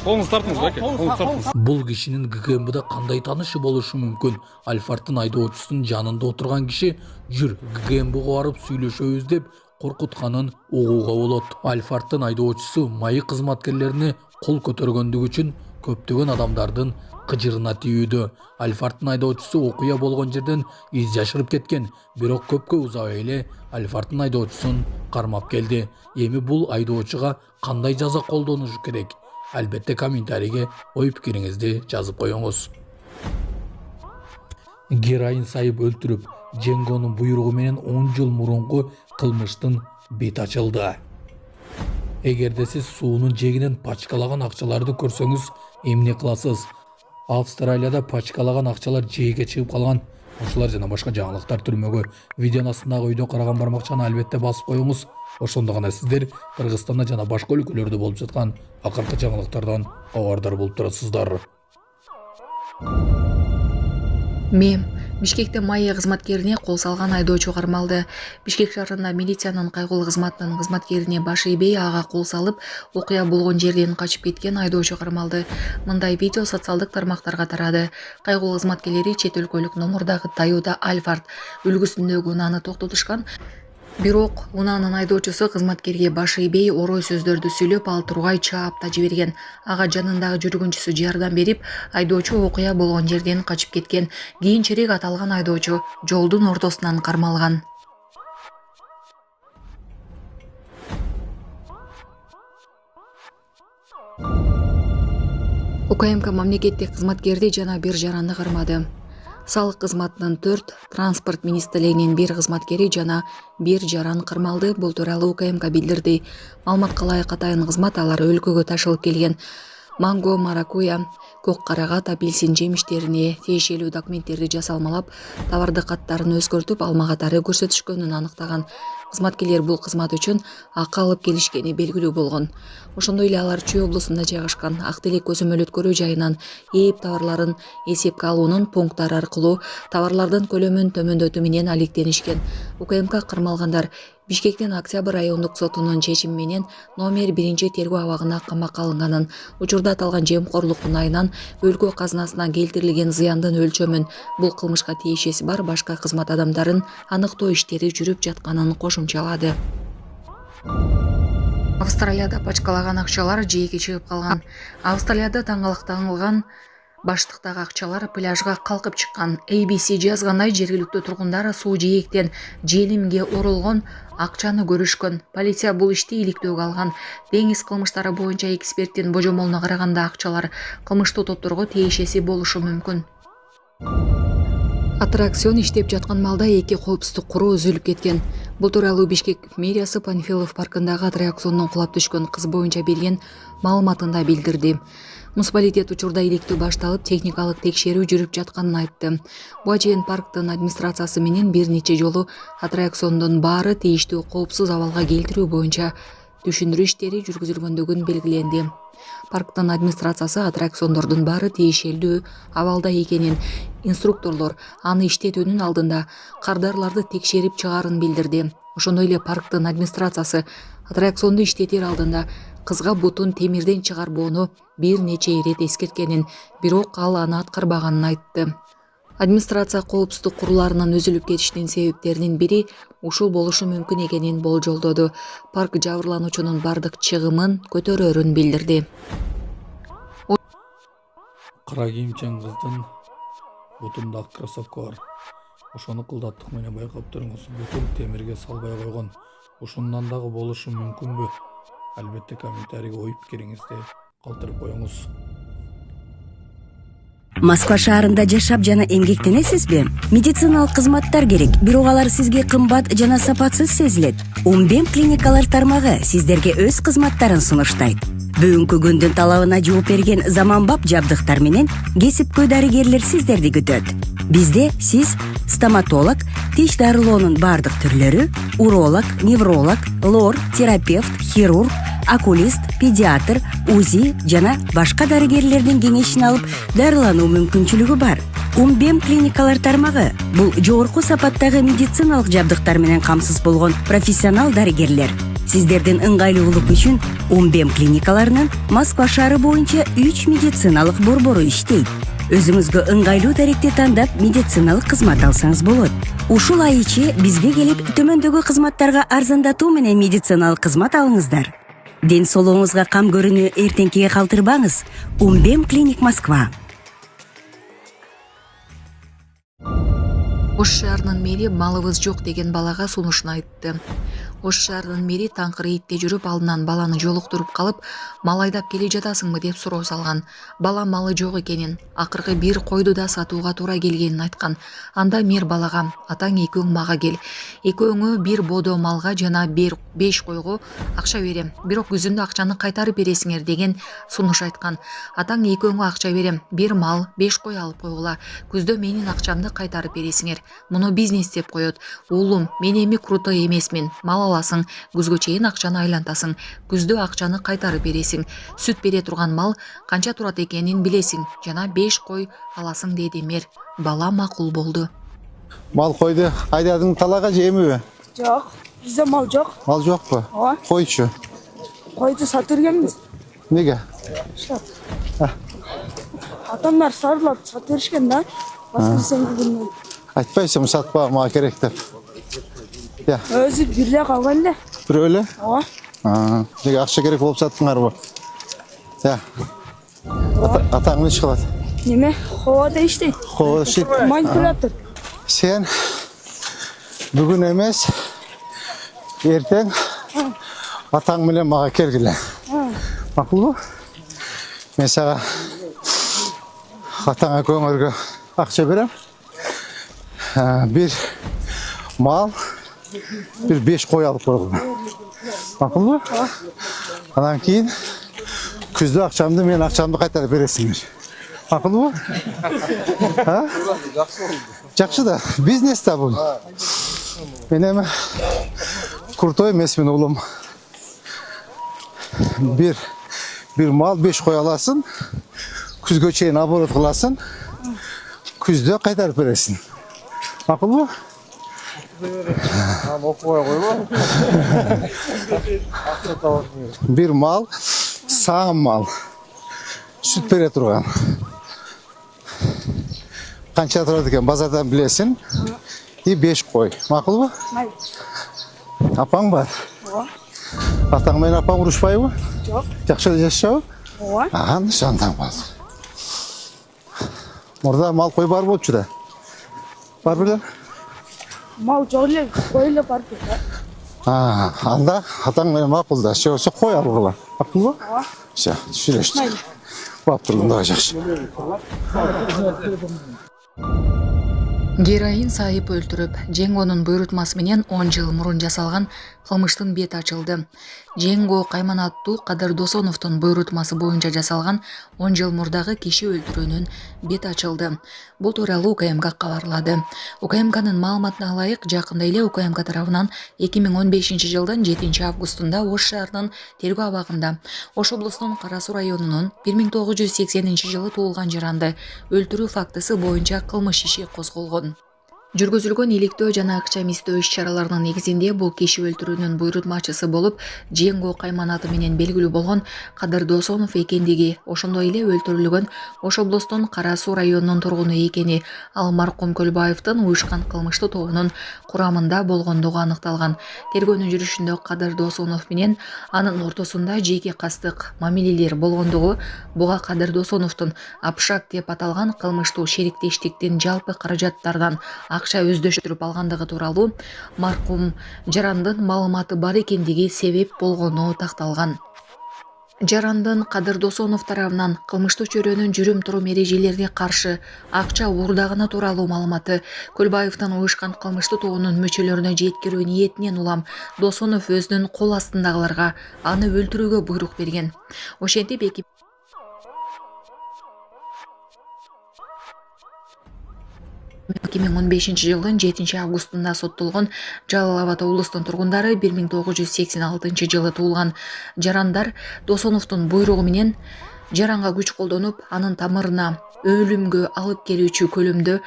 Колуңузду тартыңыз баке. Колуңузду тартыңыз. Бул кишинин ГКМБда кандай таанышы болушу мүмкүн? Альфардтын айдоочусунун жанында отурган киши жүр ГКМБга барып сүйлөшөбүз деп коркутканын угууга болот. Альфардтын айдоочусу майы кызматкерлерине кол көтөргөндүгү үчүн көптөгөн адамдардын кыжырына тийүүдө. Альфардтын айдоочусу окуя болгон жерден из жашырып кеткен, бирок көпкө узабай эле Альфардтын айдоочусун кармап келди. Эми бул айдоочуга кандай жаза колдонушу керек? Албетте комментарийге ой пикириңизди жазып коюңуз. Героин сайып өлтүрүп, Дженгонун буйругу менен 10 жыл мурунку кылмыштын бет ачылды. Эгерде сиз суунун жегинен пачкалаган акчаларды көрсөңүз, эмне кыласыз? Австралияда пачкалаган акчалар жээге чыгып калган. Ушулар жана башка жаңылыктар түрмөгө видеонун астындагы үйдө караган бармакчаны албетте басып коюңуз. Ошондо гана сиздер Кыргызстанда жана башка өлкөлөрдө болуп жаткан акыркы жаңылыктардан кабардар болуп турасыздар. Мем Бишкекте майя кызматкерине кол салган айдоочу кармалды. Бишкек шаарында милициянын кайгылуу кызматынын кызматкерине баш ийбей ага кол салып, окуя болгон жерден качып кеткен айдоочу кармалды. Мындай видео социалдык тармактарга тарады. Кайгылуу кызматкерлери чет өлкөлүк номурдагы Toyota Alphard үлгүсүндөгү унааны токтотушкан. Бирок унаанын айдоочусу кызматкерге баш ийбей орой сөздөрдү сүйлөп, ал тургай чаап да жиберген. Ага жанындагы жүргүнчүсү жардам берип, айдоочу окуя болгон жерден качып кеткен. Кийинчерээк аталган айдоочу жолдун ортосунан кармалган. УКМК мамлекеттик кызматкерди жана бир жаранды кармады. Салык кызматынын 4, транспорт министрлигинин 1 кызматкери жана 1 жаран кармалды. Бул тууралуу УКМК билдирди. Маалыматка ылайык атайын кызмат алар өлкөгө ташылып келген манго, маракуя, көк карагат, апельсин жемиштерине тиешелүү документтерди жасалмалап, товарды каттарын өзгөртүп, алма катары көрсөтүшкөнүн аныктаган. Кызматкерлер бул кызмат үчүн акы алып келишкени белгилүү болгон. Ошондой эле алар Чүй облусунда жайгашкан Ак Телек көзөмөл өткөрүү жайынан ээп товарларын эсепке алуунун пункттары аркылуу товарлардын көлөмүн төмөндөтүү менен алектенишкен. УКМК кармалгандар Бишкектин Октябрь райондук сотунун чечими менен номер 1 тергөө абагына камакка алынганын, учурда аталган жемкорлуктун айынан өлкө казынасына келтирилген зыяндын өлчөмүн, бул кылмышка тиешеси бар башка кызмат адамдарын аныктоо иштери жүрүп жатканын кошумчалады. Австралияда пачкалаган акчалар жээге чыгып калган. Австралияда таңгалактангылган баштыктагы акчалар пляжга калкып чыккан. ABC жазгандай, жергиликтүү тургундар суу жээктен желимге оролгон акчаны көрүшкөн. Полиция бул ишти иликтөөгө алган. Деңиз кылмыштары боюнча эксперттин божомолуна караганда акчалар кылмыштуу топторго тиешеси болушу мүмкүн. Аттракцион иштеп жаткан малда 2 коопсуздук куру үзүлүп кеткен. Бул тууралуу Бишкек мэриясы Панфилов паркындагы аттракциондон кулап түшкөн кыз боюнча берген маалыматында билдирди. Муниципалитет учурда иликтөө башталып, техникалык текшерүү жүрүп жатканын айтты. Буга чейин парктын администрациясы менен бир нече жолу аттракциондун баары тийиштүү коопсуз абалга келтирүү боюнча түшүндүрүү иштери жүргүзүлгөндүгүн белгиленди. Парктын администрациясы аттракциондордун баары тиешелүү абалда экенин, инструкторлор аны иштетүүнүн алдында кардарларды текшерип чыгаарын билдирди. Ошондой эле парктын администрациясы аттракционду иштетер алдында кызга бутун темирден чыгарбоону бир нече ирет эскерткенин, бирок ал аны аткарбаганын айтты. Администрация коопсуздук куруларынын үзүлүп кетишинин себептеринин бири ушул болушу мүмкүн экенин болжолдоду. Парк жабырлануучунун бардык чыгымын көтөрөрүн билдирди. Кара кийимчен кыздын бутунда ак кроссовка бар. Ошону кылдаттык менен байкап туруңуз. Бутун темирге салбай койгон. Ушундан дагы болушу мүмкүнбү? Албетте комментарийге ой пикириңизди калтырып коюңуз. Москва шаарында жашап жана эмгектенесизби? Медициналык кызматтар керек, бирок алар сизге кымбат жана сапатсыз сезилет. Умбем клиникалар тармагы сиздерге өз кызматтарын сунуштайт. Бүгүнкү күндүн талабына жооп берген заманбап жабдыктар менен кесипкөй дарыгерлер сиздерди күтөт. Бизде сиз стоматолог, тиш дарылоонун бардык түрлөрү, уролог, невролог, лор, терапевт, хирург, окулист, педиатр, УЗИ жана башка дарыгерлердин кеңешин алып дарылануу мүмкүнчүлүгү бар. Умбем клиникалар тармагы бул жогорку сапаттагы медициналык жабдыктар менен камсыз болгон профессионал дарыгерлер. Сиздердин ыңгайлуулук үчүн Умбем клиникаларынын Москва шаары боюнча 3 медициналык борбору иштейт. Өзүңүзгө ыңгайлуу даректи тандап медициналык кызмат алсаңыз болот. Ушул ай ичи бизге келип төмөндөгү кызматтарга арзандатуу менен медициналык кызмат алыңыздар. Ден соолугуңузга кам көрүүнү эртеңкиге калтырбаңыз. Умбем клиник Москва. Ош шаарынын мэри малыбыз жок деген балага сунушун айтты. Ош шаарынын мэри таңкыр итте жүрүп алдынан баланы жолуктуруп калып, мал айдап келе жатасыңбы деп суроо салган. Бала малы жок экенин, акыркы бир койду да сатууга туура келгенин айткан. Анда мэр балага: "Атаң экөөң мага кел. Экөөңө бир бодо малга жана 5 койго акча берем. Бирок күзүндө акчаны кайтарып бересиңер" деген сунуш айткан. Атаң экөөңө акча берем, бир мал, 5 кой алып койгула. Күздө менин акчамды кайтарып бересиңер. Муну бизнес деп коет. Уулум, мен эми крутой эмесмин. Мал аласың, күзгө чейин акчаны айлантасың. Күздө акчаны кайтарып бересиң. Сүт бере турган мал канча турат экенин билесиң. Жана 5 кой аласың деди мэр. Бала макул болду. Мал койду айдадың талага же эмиби? Жок, бизде мал жок. Мал жокпу? Ооба. Койчу. Койду сатып бергенбиз. Неге? Адамдар сарылап сатып беришкен да. Воскресенье күнү. Айтпайсың сатпа мага керек деп. Я, Өзү бирле калган эле. бирөө эле? Ооба. Неге акча керек болуп саттыңарбы? Я. Атаң эмне иш кылат? Неме? Ховада иштейт. Хоо иштейт. Манипулятор. Сен бүгүн эмес, эртең атаң менен мага келгиле. Макулбу? Мен сага атаң экөөңөргө акча берем. Bir mal, bir 5 koy alıp koydum. Makul Andan keyin күздө акчамды мен акчамды кайтарып бересиңер. Макулбу? Ha? Жакшы да, бизнес да бул. Мен эми крутой эмесмин улум. Bir mal 5 koy аласың, күзгө чейин оборот кыласың, күздө кайтарып бересиң. Макулбу? Bir mal, sağ mal. Süt бере турган. Канча турат экен базардан билесиң. И 5 кой. Макулбу? Апаң бар? Ооба. Атаң менен апаң урушпайбы? Жок. Жакшы жашашабы? Ооба. Нышандан бар. Мурда мал кой бар болчу да. Бар беле? Мал жок эле, кой эле бар да. Анда атаң менен макул да. Сөзсө кой алгыла. Макулбу? Ооба. Все, сүйлөштүк. Бап тургунда жакшы. Героин сайып өлтүрүп, Жеңгонун буйрутмасы менен 10 жыл мурун жасалган кылмыштын бети ачылды. Жеңго Кайман аттуу Кадыр Досоновдун буйрутмасы боюнча жасалган 10 жыл мурдагы киши өлтүрүүнүн бети ачылды. Бул тууралуу УКМК кабарлады. УКМКнын маалыматына ылайык, жакында эле УКМК тарабынан 2015 жылдын 7 августунда Ош шаарынын тергөө абагында Ош облусунун Кара Суу районунун 1980 жылы туулган жаранды өлтүрүү фактысы боюнча кылмыш иши козголгон. Жүргүзүлгөн иликтөө жана акча эместөө иш-чараларынын негизинде бул киши өлтүрүүнүн буйрутмачысы болуп Жеңго Кайман аты менен белгилүү болгон Кадыр Досонов экендиги, ошондой эле өлтүрүлгөн Ош облустунун Кара Суу районунун тургуну экени, ал маркум Көлбаевдин уюшкан кылмыштуу тобунун курамында болгондугу аныкталган. Тергөөнүн жүрүшүндө Кадыр Досонов менен анын ортосунда жеке кастык мамилелер болгондугу, буга Кадыр Досоновдун Апшак деп аталган кылмыштуу шериктештиктин жалпы каражаттарынан акча өздөштүрүп алгандыгы тууралуу маркум жарандын маалыматы бар экендиги себеп болгону такталган. Жарандын Кадыр Досонов тарабынан кылмыштуу чөйрөнүн жүрүм-турум эрежелерине каршы акча уурдаганы тууралуу маалыматы Көлбаевдин уюшкан кылмыштуу тобунун мүчөлөрүнө жеткирүү ниетинен улам Досонов өзүнүн кол астындагыларга аны өлтүрүүгө буйрук берген. Ошентип 2015 жылдын 7 августунда соттолгон Жалал Абад облустун тургундары 1986 жылы туулган жарандар Досоновдун буйругу менен жаранга күч колдонуп, анын тамырына өлүмгө алып келүүчү көлөмдө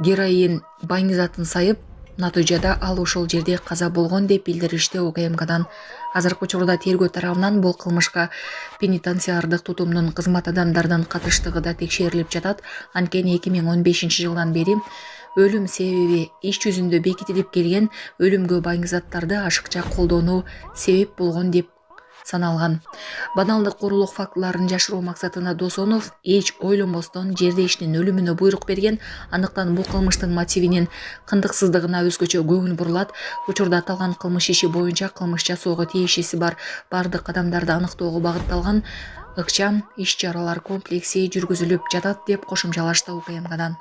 героин байң затын сайып, Натыйжада ал ошол жерде каза болгон деп билдиришти УКМКдан. Азыркы учурда тергөө тарабынан бул кылмышка пенитенциардык тутумдун кызмат адамдарынын катыштыгы да текшерилип жатат. Анткени 2015-жылдан бери өлүм себеби иш жүзүндө бекитилип келген өлүмгө байыңкы заттарды ашыкча колдонуу себеп болгон деп саналган. Баналдык курулук фактыларын жашыруу максатына Досонов эч ойлонбостон жердешинин өлүмүнө буйрук берген. Андыктан бул кылмыштын мотивинин кындыксыздыгына өзгөчө көңүл бурулат. Учурда аталган кылмыш иши боюнча кылмыш жасоого тиешеси бар бардык кадамдарды аныктоого багытталган ыкчам иш-чаралар комплекси жүргүзүлүп жатат деп кошумчалашты УКМКдан.